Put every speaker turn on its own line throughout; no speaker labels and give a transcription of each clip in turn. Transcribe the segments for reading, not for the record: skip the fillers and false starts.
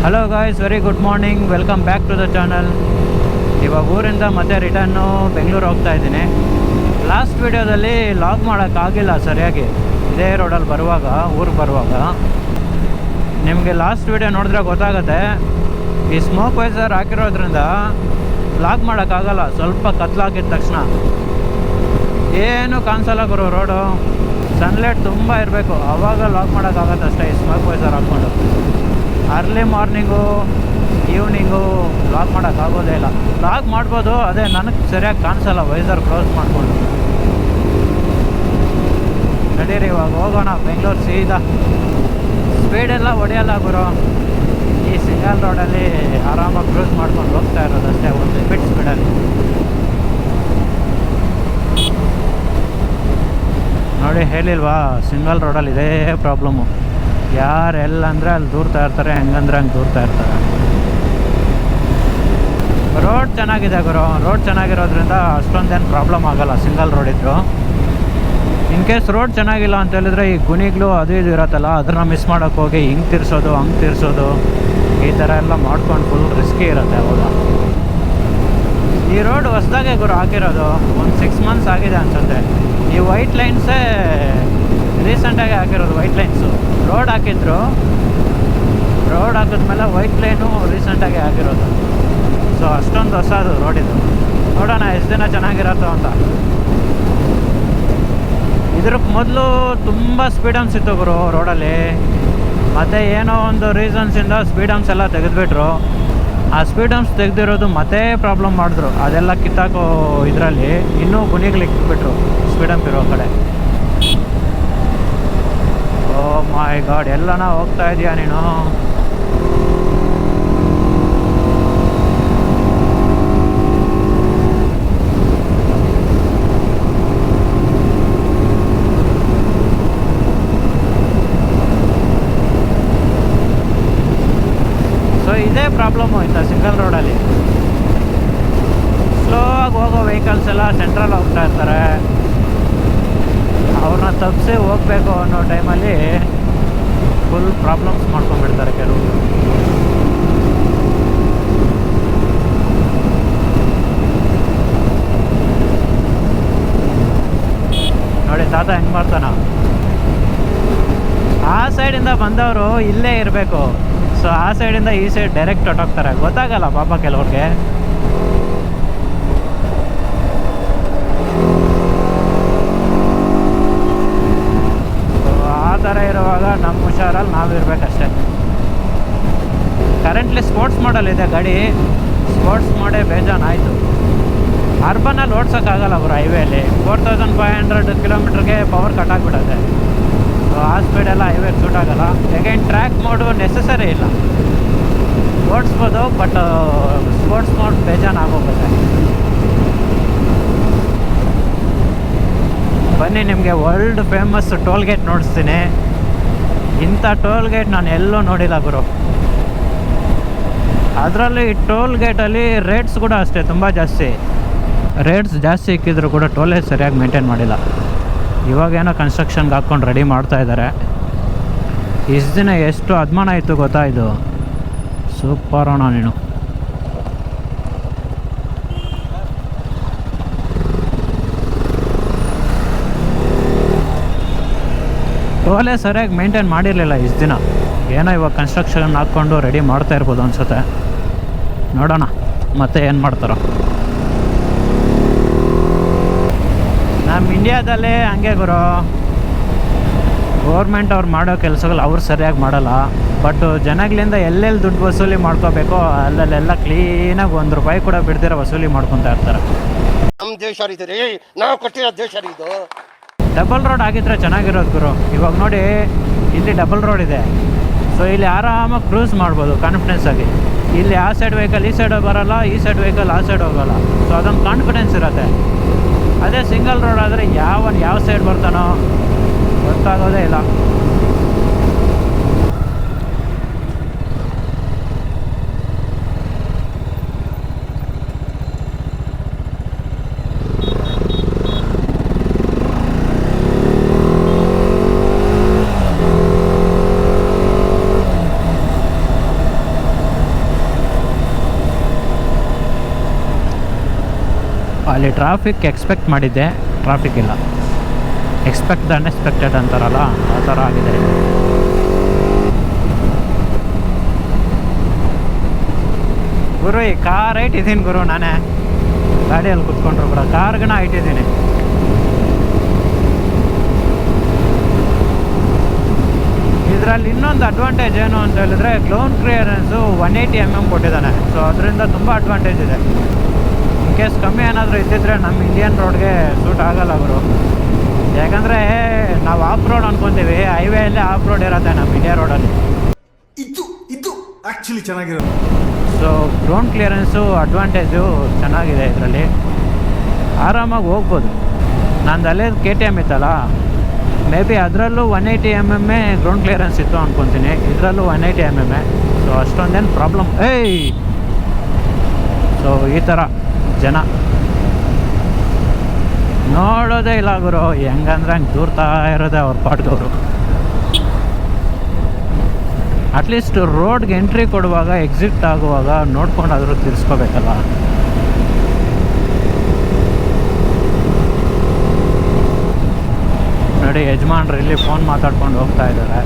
Hello guys, very good morning. Welcome back to the channel. ಇವಾಗ ಊರಿಂದ ಮತ್ತೆ return Bengaluru ಹೋಗ್ತಾ ಇದ್ದೀನಿ. ಲಾಸ್ಟ್ ವಿಡಿಯೋದಲ್ಲಿ ಲಾಗ್ ಮಾಡೋಕ್ಕಾಗಿಲ್ಲ ಸರಿಯಾಗಿ, ಇದೇ ರೋಡಲ್ಲಿ ಬರುವಾಗ, ಊರಿಗೆ ಬರುವಾಗ. ನಿಮಗೆ ಲಾಸ್ಟ್ ವಿಡಿಯೋ ನೋಡಿದ್ರೆ ಗೊತ್ತಾಗುತ್ತೆ, ಈ ಸ್ಮೋಕ್ ವೈಸರ್ ಹಾಕಿರೋದ್ರಿಂದ ಲಾಗ್ ಮಾಡೋಕ್ಕಾಗಲ್ಲ. ಸ್ವಲ್ಪ ಕತ್ಲಾಕಿದ ತಕ್ಷಣ ಏನು ಕಾಣಿಸಲ್ಲ ಗುರು. ರೋಡು ಸನ್ಲೈಟ್ ತುಂಬ ಇರಬೇಕು, ಆವಾಗ ಲಾಗ್ ಮಾಡೋಕ್ಕಾಗತ್ತೆ ಅಷ್ಟೇ. ಈ ಸ್ಮೋಕ್ ವೈಸರ್ ಹಾಕ್ಕೊಂಡು ಅರ್ಲಿ ಮಾರ್ನಿಂಗು ಈವ್ನಿಂಗು ಲಾಗ್ ಮಾಡೋಕ್ಕಾಗೋದೇ ಇಲ್ಲ. ಲಾಗ್ ಮಾಡ್ಬೋದು, ಅದೇ ನನಗೆ ಸರಿಯಾಗಿ ಕಾಣಿಸಲ್ಲ ವೈಸರ್ ಕ್ಲೋಸ್ ಮಾಡಿಕೊಂಡು. ನಡೀರಿ ಇವಾಗ ಹೋಗೋಣ ಬೆಂಗಳೂರು ಸೀದಾ. ಸ್ಪೀಡೆಲ್ಲ ಹೊಡೆಯಲ್ಲ ಗುರು, ಈ ಸಿಂಗಲ್ ರೋಡಲ್ಲಿ ಆರಾಮಾಗಿ ಕ್ರೂಸ್ ಮಾಡ್ಕೊಂಡು ಹೋಗ್ತಾ ಇರೋದು ಅಷ್ಟೇ, ಒಂದು ಲಿಮಿಟ್ ಸ್ಪೀಡಲ್ಲಿ. ನೋಡಿ ಹೇಳಿಲ್ವಾ, ಸಿಂಗಲ್ ರೋಡಲ್ಲಿ ಇದೇ ಪ್ರಾಬ್ಲಮ್ಮು. ಯಾರೆಲ್ಲ ಅಂದರೆ ಅಲ್ಲಿ ದೂರ್ತಾ ಇರ್ತಾರೆ, ಹೆಂಗಂದ್ರೆ ಹಂಗೆ ದೂರ್ತಾ ಇರ್ತಾರೆ. ರೋಡ್ ಚೆನ್ನಾಗಿದೆ ಗುರು, ರೋಡ್ ಚೆನ್ನಾಗಿರೋದ್ರಿಂದ ಅಷ್ಟೊಂದೇನು ಪ್ರಾಬ್ಲಮ್ ಆಗೋಲ್ಲ ಸಿಂಗಲ್ ರೋಡ್ ಇದ್ದರು. ಇನ್ ಕೇಸ್ ರೋಡ್ ಚೆನ್ನಾಗಿಲ್ಲ ಅಂತ ಹೇಳಿದ್ರೆ ಈ ಗುಣಿಗಳು ಅದು ಇದು ಇರತ್ತಲ್ಲ, ಅದನ್ನು ಮಿಸ್ ಮಾಡೋಕ್ಕೆ ಹೋಗಿ ಹಿಂಗೆ ತಿರ್ಸೋದು ಹಂಗೆ ತಿರ್ಸೋದು ಈ ಥರ ಎಲ್ಲ ಮಾಡ್ಕೊಂಡು ಫುಲ್ ರಿಸ್ಕಿ ಇರುತ್ತೆ. ಅವಾಗ ಈ ರೋಡ್ ಹೊಸದಾಗೆ ಗುರು ಹಾಕಿರೋದು, ಒಂದು 6 months ಆಗಿದೆ ಅನಿಸುತ್ತೆ. ಈ ವೈಟ್ ಲೈನ್ಸೇ ರೀಸೆಂಟಾಗಿ ಹಾಕಿರೋದು. ವೈಟ್ ಲೈನ್ಸು ರೋಡ್ ಹಾಕಿದ್ರು, ರೋಡ್ ಹಾಕಿದ್ಮೇಲೆ ವೈಟ್ ಲೈನು ರೀಸೆಂಟಾಗಿ ಹಾಕಿರೋದು. ಸೊ ಅಷ್ಟೊಂದು ಹೊಸದು ರೋಡ್ ಇದು. ನೋಡೋಣ ಎಷ್ಟು ದಿನ ಚೆನ್ನಾಗಿರತ್ತೋ ಅಂತ. ಇದ್ರಕ್ಕೆ ಮೊದಲು ತುಂಬ ಸ್ಪೀಡಮ್ಸ್ ಇತ್ತು ಗುರು ರೋಡಲ್ಲಿ, ಮತ್ತು ಏನೋ ಒಂದು ರೀಸನ್ಸಿಂದ ಸ್ಪೀಡಮ್ಸ್ ಎಲ್ಲ ತೆಗೆದುಬಿಟ್ರು. ಆ ಸ್ಪೀಡಮ್ಸ್ ತೆಗೆದಿರೋದು ಮತ್ತೆ ಪ್ರಾಬ್ಲಮ್ ಮಾಡಿದ್ರು, ಅದೆಲ್ಲ ಕಿತ್ತಾಕೋ ಇದರಲ್ಲಿ ಇನ್ನೂ ಗುಣಿಗಳಿಗೆ ಇಟ್ಬಿಟ್ರು ಸ್ಪೀಡಮ್ಸ್ ಇರೋ ಕಡೆ. ಓ ಮೈ ಗಾಡ್, ಎಲ್ಲನ ಹೋಗ್ತಾ ಇದೀಯಾ ನೀನು? ಸೊ ಇದೇ ಪ್ರಾಬ್ಲಮ್ಮು ಇಂಥ ಸಿಂಗಲ್ ರೋಡಲ್ಲಿ. ಸ್ಲೋ ಆಗಿ ಹೋಗೋ ವೆಹಿಕಲ್ಸ್ ಎಲ್ಲ ಸೆಂಟ್ರಲ್ಲಿ ಹೋಗ್ತಾ ಇರ್ತಾರೆ, ಅವ್ರನ್ನ ತಪ್ಪಿಸಿ ಹೋಗಬೇಕು ಅನ್ನೋ ಟೈಮಲ್ಲಿ ಫುಲ್ ಪ್ರಾಬ್ಲಮ್ಸ್ ಮಾಡ್ಕೊಂಡ್ಬಿಡ್ತಾರೆ ಕೆಲವರು. ನೋಡಿ ತಾತ ಹೆಂಗೆ ಮಾಡ್ತಾನ. ಆ ಸೈಡಿಂದ ಬಂದವರು ಇಲ್ಲೇ ಇರಬೇಕು, ಸೊ ಆ ಸೈಡಿಂದ ಈ ಸೈಡ್ ಡೈರೆಕ್ಟ್ ಹೊಟ್ಟೋಗ್ತಾರೆ, ಗೊತ್ತಾಗಲ್ಲ ಪಾಪ ಕೆಲವ್ರಿಗೆ. ಆ ಥರ ಇರುವಾಗ ನಮ್ಮ ಹುಷಾರಲ್ಲಿ ನಾವು ಇರಬೇಕಷ್ಟೆ. ಕರೆಂಟ್ಲಿ ಸ್ಪೋರ್ಟ್ಸ್ ಮಾಡಲ್ ಇದೆ ಗಾಡಿ, ಸ್ಪೋರ್ಟ್ಸ್ ಮಾಡೇ ಬೇಜಾನಾಯಿತು. ಅರ್ಬನಲ್ಲಿ ಓಡ್ಸೋಕ್ಕಾಗಲ್ಲ ಅವರು ಹೈವೇಲಿ. 4500 ಕಿಲೋಮೀಟ್ರಿಗೆ ಪವರ್ ಕಟ್ ಆಗಿಬಿಡುತ್ತೆ. ಸೊ ಆ ಸ್ಪೀಡೆಲ್ಲ ಹೈವೇಗೆ ಸೂಟ್ ಆಗೋಲ್ಲ. ಅಗೈನ್ ಟ್ರ್ಯಾಕ್ ಮೋಡು ನೆಸಸರಿ ಇಲ್ಲ, ಓಡಿಸ್ಬೋದು, ಬಟ್ ಸ್ಪೋರ್ಟ್ಸ್ ಮೋಡ್ ಬೇಜಾನಾಗೋಗುತ್ತೆ. ಬನ್ನಿ ನಿಮಗೆ ವರ್ಲ್ಡ್ ಫೇಮಸ್ ಟೋಲ್ ಗೇಟ್ ನೋಡಿಸ್ತೀನಿ. ಇಂಥ ಟೋಲ್ ಗೇಟ್ ನಾನು ಎಲ್ಲೂ ನೋಡಿಲ್ಲ ಗುರು. ಅದರಲ್ಲಿ ಟೋಲ್ ಗೇಟಲ್ಲಿ ರೇಟ್ಸ್ ಕೂಡ ಅಷ್ಟೇ ತುಂಬ ಜಾಸ್ತಿ. ರೇಟ್ಸ್ ಜಾಸ್ತಿ ಇಕ್ಕಿದ್ರು ಕೂಡ ಟೋಲೇ ಸರಿಯಾಗಿ ಮೇಂಟೈನ್ ಮಾಡಿಲ್ಲ. ಇವಾಗೇನೋ ಕನ್ಸ್ಟ್ರಕ್ಷನ್ಗೆ ಹಾಕ್ಕೊಂಡು ರೆಡಿ ಮಾಡ್ತಾ ಇದ್ದಾರೆ. ಇಷ್ಟು ದಿನ ಎಷ್ಟು ಅದ್ಮಾನ ಇತ್ತು ಗೊತ್ತಾ ಇದು. ಸೂಪರ್ ಅಣ್ಣ ನೀನು. ಟೋಲೇ ಸರಿಯಾಗಿ ಮೇಂಟೈನ್ ಮಾಡಿರಲಿಲ್ಲ ಇಷ್ಟು ದಿನ. ಏನೋ ಇವಾಗ ಕನ್ಸ್ಟ್ರಕ್ಷನ್ ಹಾಕ್ಕೊಂಡು ರೆಡಿ ಮಾಡ್ತಾ ಇರ್ಬೋದು ಅನಿಸುತ್ತೆ. ನೋಡೋಣ ಮತ್ತೆ ಏನು ಮಾಡ್ತಾರೋ. ನಮ್ಮ ಇಂಡಿಯಾದಲ್ಲೇ ಹಂಗೆ ಗುರು, ಗೌರ್ಮೆಂಟ್ ಅವ್ರು ಮಾಡೋ ಕೆಲಸಗಳು ಅವ್ರು ಸರಿಯಾಗಿ ಮಾಡಲ್ಲ. ಬಟ್ ಜನಗಳಿಂದ ಎಲ್ಲೆಲ್ಲಿ ದುಡ್ಡು ವಸೂಲಿ ಮಾಡ್ಕೋಬೇಕೋ ಅಲ್ಲೆಲ್ಲ ಕ್ಲೀನಾಗಿ ₹1 ಕೂಡ ಬಿಡ್ದಿರೋ ವಸೂಲಿ ಮಾಡ್ಕೊತಾ ಇರ್ತಾರೆ.
ನಮ್ಮ ದೇಶ ರೀ, ನಾವು ಕೊಟ್ಟಿರೋ ದೇಶ ಇದು.
ಡಬಲ್ ರೋಡ್ ಆಗಿದ್ರೆ ಚೆನ್ನಾಗಿರೋದು ಗುರು. ಇವಾಗ ನೋಡಿ ಇಲ್ಲಿ ಡಬಲ್ ರೋಡ್ ಇದೆ, ಸೊ ಇಲ್ಲಿ ಆರಾಮಾಗಿ ಕ್ರೂಸ್ ಮಾಡ್ಬೋದು ಕಾನ್ಫಿಡೆನ್ಸ್ ಆಗಿ. ಇಲ್ಲಿ ಆ ಸೈಡ್ ವೆಹಿಕಲ್ ಈ ಸೈಡ್ ಬರೋಲ್ಲ, ಈ ಸೈಡ್ ವೆಹಿಕಲ್ ಆ ಸೈಡ್ ಹೋಗೋಲ್ಲ. ಸೊ ಅದೊಂದು ಕಾನ್ಫಿಡೆನ್ಸ್ ಇರುತ್ತೆ. ಅದೇ ಸಿಂಗಲ್ ರೋಡ್ ಆದರೆ ಯಾವ ಸೈಡ್ ಬರ್ತಾನೋ ಗೊತ್ತಾಗೋದೇ ಇಲ್ಲ. ಅಲ್ಲಿ ಟ್ರಾಫಿಕ್ ಎಕ್ಸ್ಪೆಕ್ಟ್ ಮಾಡಿದ್ದೆ, ಟ್ರಾಫಿಕ್ ಇಲ್ಲ. ಎಕ್ಸ್ಪೆಕ್ಟ್ ದ ಅನ್ಎಕ್ಸ್ಪೆಕ್ಟೆಡ್ ಅಂತಾರಲ್ಲ, ಆ ಥರ ಆಗಿದೆ. ಗುರು ಈ ಕಾರ್ ಇಟ್ಟಿದ್ದೀನಿ ಗುರು, ನಾನೇ ಗಾಡಿಯಲ್ಲಿ ಕುತ್ಕೊಂಡ್ರು ಕೂಡ ಕಾರ್ಗಣ ಇಟ್ಟಿದ್ದೀನಿ. ಇದರಲ್ಲಿ ಇನ್ನೊಂದು ಅಡ್ವಾಂಟೇಜ್ ಏನು ಅಂತ ಹೇಳಿದ್ರೆ ಗ್ರೌಂಡ್ ಕ್ಲಿಯರೆನ್ಸು 180 mm ಕೊಟ್ಟಿದ್ದಾನೆ. ಸೊ ಅದರಿಂದ ತುಂಬ ಅಡ್ವಾಂಟೇಜ್ ಇದೆ. ಇನ್ ಕೇಸ್ ಕಮ್ಮಿ ಏನಾದರೂ ಇದ್ದಿದ್ರೆ ನಮ್ಮ ಇಂಡಿಯನ್ ರೋಡ್ಗೆ ಸೂಟ್ ಆಗಲ್ಲ ಗುರು. ಯಾಕಂದರೆ ನಾವು ಆಫ್ ರೋಡ್ ಅನ್ಕೊತೀವಿ, ಹೈವೇಯಲ್ಲಿ ಆಫ್ ರೋಡ್ ಇರುತ್ತೆ ನಮ್ಮ ಇಂಡಿಯಾ ರೋಡಲ್ಲಿ.
ಇದು ಆ್ಯಕ್ಚುಲಿ ಚೆನ್ನಾಗಿರೋದು.
ಸೊ ಗ್ರೌಂಡ್ ಕ್ಲಿಯರೆನ್ಸು ಅಡ್ವಾಂಟೇಜು ಚೆನ್ನಾಗಿದೆ ಇದರಲ್ಲಿ, ಆರಾಮಾಗಿ ಹೋಗ್ಬೋದು. ನಂದು ಅಲ್ಲೇ KTM ಇತ್ತಲ್ಲ, ಮೇ ಬಿ ಅದರಲ್ಲೂ 180 mm ಗ್ರೌಂಡ್ ಕ್ಲಿಯರೆನ್ಸ್ ಇತ್ತು ಅಂದ್ಕೊತೀನಿ, ಇದರಲ್ಲೂ 180 mm. ಸೊ ಅಷ್ಟೊಂದೇನು ಪ್ರಾಬ್ಲಮ್. ಸೊ ಈ ಥರ ಜನ ನೋಡೋದೇ ಇಲ್ಲ ಗುರು, ಹೆಂಗಂದ್ರೆ ಹಂಗೆ ದೂರ್ತಾ ಇರೋದೇ ಅವ್ರ ಪಾಟ್ಗವರು. ಅಟ್ಲೀಸ್ಟ್ ರೋಡ್ಗೆ ಎಂಟ್ರಿ ಕೊಡುವಾಗ, ಎಕ್ಸಿಟ್ ಆಗುವಾಗ ನೋಡ್ಕೊಂಡಾದರೂ ತಿರ್ಸ್ಕೋಬೇಕಲ್ಲ. ನೋಡಿ ಯಜಮಾನ್ರು ಇಲ್ಲಿ ಫೋನ್ ಮಾತಾಡ್ಕೊಂಡು ಹೋಗ್ತಾ ಇದ್ದಾರೆ.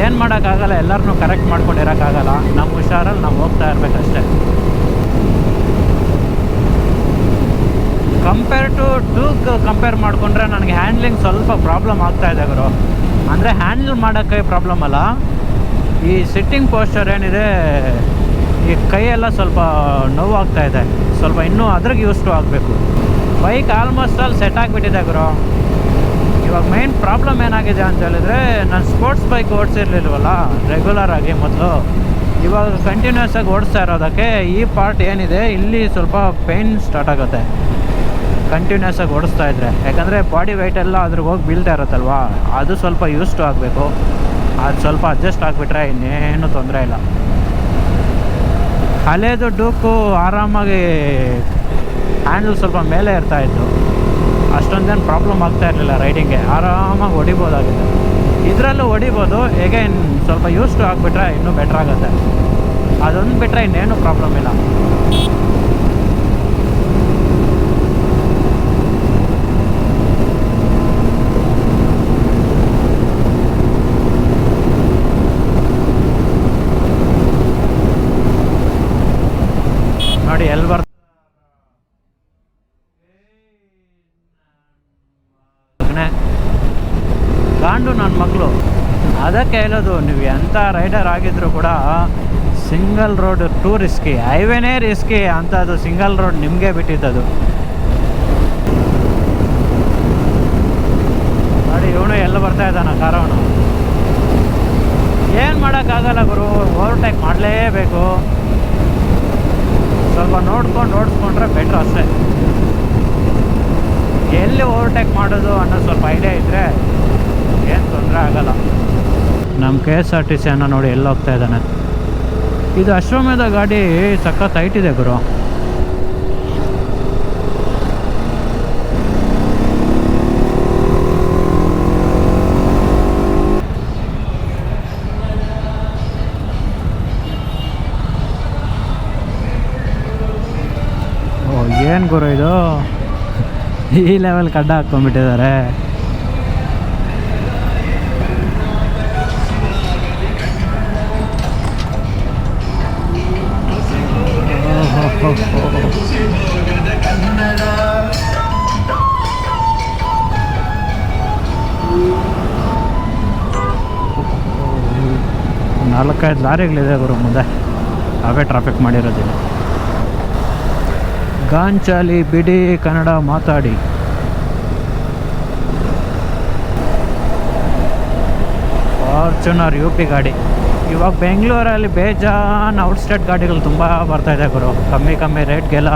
ಏನು ಮಾಡೋಕ್ಕಾಗಲ್ಲ, ಎಲ್ಲರನ್ನೂ ಕರೆಕ್ಟ್ ಮಾಡ್ಕೊಂಡಿರೋಕ್ಕಾಗಲ್ಲ. ನಮ್ಮ ಹುಷಾರಲ್ಲಿ ನಾವು ಹೋಗ್ತಾ ಇರಬೇಕಷ್ಟೆ. ಕಂಪೇರ್ ಟು ಡೂಕ್ ಕಂಪೇರ್ ಮಾಡಿಕೊಂಡ್ರೆ ನನಗೆ ಹ್ಯಾಂಡ್ಲಿಂಗ್ ಸ್ವಲ್ಪ ಪ್ರಾಬ್ಲಮ್ ಆಗ್ತಾಯಿದೆ ಗುರು. ಅಂದರೆ ಹ್ಯಾಂಡಲ್ ಮಾಡೋಕ್ಕೆ ಪ್ರಾಬ್ಲಮ್ ಅಲ್ಲ, ಈ ಸಿಟ್ಟಿಂಗ್ ಪೋಸ್ಚರ್ ಏನಿದೆ, ಈ ಕೈಯೆಲ್ಲ ಸ್ವಲ್ಪ ನೋವಾಗ್ತಾಯಿದೆ. ಸ್ವಲ್ಪ ಇನ್ನೂ ಅದ್ರಿಗೆ ಯೂಸ್ ಟು ಆಗಬೇಕು. ಬೈಕ್ ಆಲ್ಮೋಸ್ಟ್ ಅಲ್ಲಿ ಸೆಟ್ ಆಗಿಬಿಟ್ಟಿದೆ ಗುರು. ಇವಾಗ ಮೇನ್ ಪ್ರಾಬ್ಲಮ್ ಏನಾಗಿದೆ ಅಂತ ಹೇಳಿದ್ರೆ, ನಾನು ಸ್ಪೋರ್ಟ್ಸ್ ಬೈಕ್ ಓಡಿಸಿರ್ಲಿಲ್ವಲ್ಲ ರೆಗ್ಯುಲರ್ ಆಗಿ ಮೊದಲು. ಇವಾಗ ಕಂಟಿನ್ಯೂಸ್ ಆಗಿ ಓಡಿಸ್ತಾ ಇರೋದಕ್ಕೆ ಈ ಪಾರ್ಟ್ ಏನಿದೆ ಇಲ್ಲಿ ಸ್ವಲ್ಪ ಪೇಯ್ನ್ ಸ್ಟಾರ್ಟ್ ಆಗುತ್ತೆ ಕಂಟಿನ್ಯೂಸ್ ಆಗಿ ಓಡಿಸ್ತಾ ಇದ್ದರೆ. ಯಾಕಂದರೆ ಬಾಡಿ ವೆಯ್ಟ್ ಎಲ್ಲ ಅದ್ರಿಗೆ ಹೋಗಿ ಬೀಳ್ತಾ ಇರುತ್ತಲ್ವ, ಅದು ಸ್ವಲ್ಪ ಯೂಸ್ ಟು ಆಗಬೇಕು. ಅದು ಸ್ವಲ್ಪ ಅಡ್ಜಸ್ಟ್ ಆಗಿಬಿಟ್ರೆ ಇನ್ನೇನು ತೊಂದರೆ ಇಲ್ಲ. ಹಳೇದು ಡೂಕು ಆರಾಮಾಗಿ ಹ್ಯಾಂಡಲ್ ಸ್ವಲ್ಪ ಮೇಲೆ ಇರ್ತಾಯಿತ್ತು, ಅಷ್ಟೊಂದೇನು ಪ್ರಾಬ್ಲಮ್ ಆಗ್ತಾ ಇರಲಿಲ್ಲ ರೈಡಿಂಗ್ಗೆ, ಆರಾಮಾಗಿ ಹೊಡಿಬೋದಾಗಿದೆ. ಇದರಲ್ಲೂ ಹೊಡಿಬೋದು, ಹೇಗೇನು ಸ್ವಲ್ಪ ಯೂಸ್ ಟು ಆಗಿಬಿಟ್ರೆ ಇನ್ನೂ ಬೆಟ್ರ್ ಆಗುತ್ತೆ. ಅದೊಂದು ಬಿಟ್ಟರೆ ಇನ್ನೇನು ಪ್ರಾಬ್ಲಮ್ ಇಲ್ಲ. ನೋಡಿ ಎಲ್ಲಿ ಬರ್ತ ಗಾಂಡು ನನ್ನ ಮಕ್ಕಳು. ಅದಕ್ಕೆ ಹೇಳೋದು, ನೀವು ಎಂಥ ರೈಡರ್ ಆಗಿದ್ರು ಕೂಡ ಸಿಂಗಲ್ ರೋಡ್ ಟೂ ರಿಸ್ಕಿ, ಹೈವೇನೇ ರಿಸ್ಕಿ ಅಂಥದ್ದು ಸಿಂಗಲ್ ರೋಡ್ ನಿಮಗೆ ಬಿಟ್ಟಿದ್ದದು. ನೋಡಿ ಇವನು ಎಲ್ಲ ಬರ್ತಾ ಇದ್ದಾನ ಕಾರವನು. ಏನು ಮಾಡೋಕ್ಕಾಗಲ್ಲ ಗುರು, ಓವರ್ಟೇಕ್ ಮಾಡಲೇಬೇಕು. ಸ್ವಲ್ಪ ನೋಡ್ಕೊಂಡು ಓಡಿಸ್ಕೊಂಡ್ರೆ ಬೆಟ್ರ್ ಅಷ್ಟೇ. ಎಲ್ಲಿ ಓವರ್ಟೇಕ್ ಮಾಡೋದು ಅನ್ನೋದು ಸ್ವಲ್ಪ ಐಡಿಯಾ ಇದ್ದರೆ ಏನು ತೊಂದರೆ ಆಗಲ್ಲ. ನಮ್ಮ KSRTC ಅನ್ನ ನೋಡಿ ಎಲ್ಲ ಹೋಗ್ತಾ ಇದ್ದಾನೆ. ಇದು ಅಶ್ವಮೇಧ ಗಾಡಿ ಸಖತ್ ಹೈಟ್ ಇದೆ ಗುರು. ಓ ಏನು ಗುರು ಇದು, ಈ ಲೆವೆಲ್ ಕಡ್ಡ ಹಾಕ್ಕೊಂಡ್ಬಿಟ್ಟಿದ್ದಾರೆ. ನಾಲ್ಕೈದು ಲಾರಿಗಳಿದೆ ಗುರು ಮುಂದೆ, ಅವೇ ಟ್ರಾಫಿಕ್ ಮಾಡಿರೋದಿಲ್ಲ. ಗಾಂಚಾಲಿ ಬಿಡಿ ಕನ್ನಡ ಮಾತಾಡಿ. ಫಾರ್ಚುನರ್ UP ಗಾಡಿ. ಇವಾಗ ಬೆಂಗಳೂರಲ್ಲಿ ಬೇಜಾನ್ ಔಟ್ಸ್ಟೇಟ್ ಗಾಡಿಗಳು ತುಂಬ ಬರ್ತಾಯಿದೆ ಗುರು, ಕಮ್ಮಿ ರೇಟ್ಗೆಲ್ಲ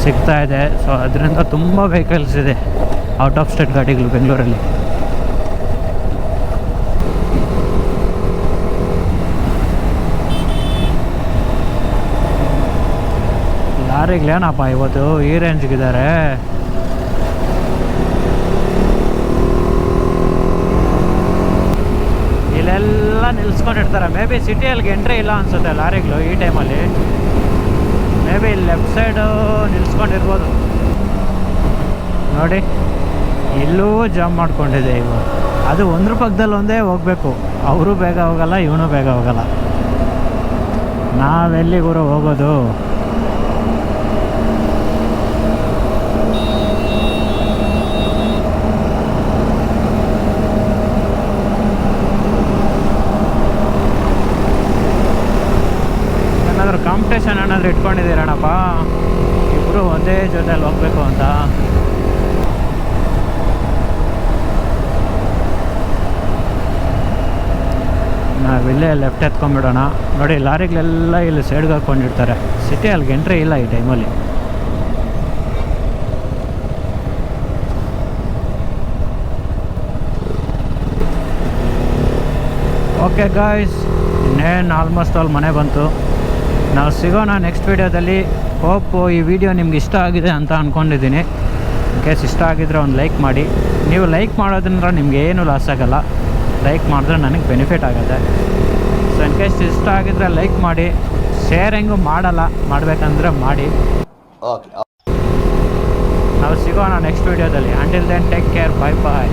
ಸಿಗ್ತಾಯಿದೆ. ಸೊ ಅದರಿಂದ ತುಂಬ ವೆಹಿಕಲ್ಸ್ ಇದೆ ಔಟ್ ಆಫ್ ಸ್ಟೇಟ್ ಗಾಡಿಗಳು ಬೆಂಗಳೂರಲ್ಲಿ. ಲಾರಿಗಳೇನಪ್ಪ ಇವತ್ತು ಈ ರೇಂಜ್ಗಿದ್ದಾರೆ. ಇಲ್ಲೆಲ್ಲ ನಿಲ್ಸ್ಕೊಂಡಿರ್ತಾರೆ. ಮೇ ಬಿ ಸಿಟಿಯಲ್ಲಿ ಎಂಟ್ರಿ ಇಲ್ಲ ಅನಿಸುತ್ತೆ ಲಾರಿಗಳು ಈ ಟೈಮಲ್ಲಿ. ಮೇ ಬಿ ಲೆಫ್ಟ್ ಸೈಡು ನಿಲ್ಸ್ಕೊಂಡಿರ್ಬೋದು ನೋಡಿ. ಇಲ್ಲೂ ಜಾಮ್ ಮಾಡ್ಕೊಂಡಿದೆ ಇವು. ಅದು ಒಂದ್ರ ಪಕ್ಕದಲ್ಲಿ ಒಂದೇ ಹೋಗಬೇಕು. ಅವರು ಬೇಗ ಹೋಗಲ್ಲ, ಇವನು ಬೇಗ ಹೋಗಲ್ಲ. ನಾವೆಲ್ಲಿಗೂರು ಹೋಗೋದು? ಏನಾದರೂ ಕಾಂಪಿಟೇಷನ್ ಏನಾದರೂ ಇಟ್ಕೊಂಡಿದ್ದೀರಣ್ಣಪ್ಪ, ಇಬ್ಬರು ಒಂದೇ ಜೊತೆಯಲ್ಲಿ ಹೋಗ್ಬೇಕು ಅಂತ? ನಾವಿಲ್ಲೇ ಲೆಫ್ಟ್ ಎತ್ಕೊಂಡ್ಬಿಡೋಣ. ನೋಡಿ ಲಾರಿಗಳೆಲ್ಲ ಇಲ್ಲಿ ಸೈಡ್ಗೆ ಹಾಕ್ಕೊಂಡಿರ್ತಾರೆ. ಸಿಟಿಯಲ್ಲಿ ಎಂಟ್ರಿ ಇಲ್ಲ ಈ ಟೈಮಲ್ಲಿ. ಓಕೆ ಗಾಯ್ಸ್, ಇನ್ನೇನು ಆಲ್ಮೋಸ್ಟ್ ಆಲ್ ಮನೆ ಬಂತು. ನಾವು ಸಿಗೋಣ ನೆಕ್ಸ್ಟ್ ವೀಡಿಯೋದಲ್ಲಿ. ಹೋಪ್ ಈ ವಿಡಿಯೋ ನಿಮ್ಗೆ ಇಷ್ಟ ಆಗಿದೆ ಅಂತ ಅಂದ್ಕೊಂಡಿದ್ದೀನಿ. ಇನ್ ಕೇಸ್ ಇಷ್ಟ ಆಗಿದ್ರೆ ಒಂದು ಲೈಕ್ ಮಾಡಿ. ನೀವು ಲೈಕ್ ಮಾಡೋದ್ರಿಂದ ನಿಮ್ಗೆ ಏನು ಲಾಸ್ ಆಗೋಲ್ಲ. ಲೈಕ್ ಮಾಡಿದ್ರೆ ನನಗೆ ಬೆನಿಫಿಟ್ ಆಗುತ್ತೆ. ಸೊ ಇನ್ ಕೇಸ್ ಇಷ್ಟ ಆಗಿದ್ರೆ ಲೈಕ್ ಮಾಡಿ. ಶೇರಿಂಗು ಮಾಡಲ್ಲ, ಮಾಡಬೇಕಂದ್ರೆ ಮಾಡಿ.
ಓಕೆ.
ನಾವು ಸಿಗೋಣ ನೆಕ್ಸ್ಟ್ ವೀಡಿಯೋದಲ್ಲಿ. ಅಂಟಿಲ್ ದೆನ್ ಟೇಕ್ ಕೇರ್, ಬಾಯ್ ಬಾಯ್.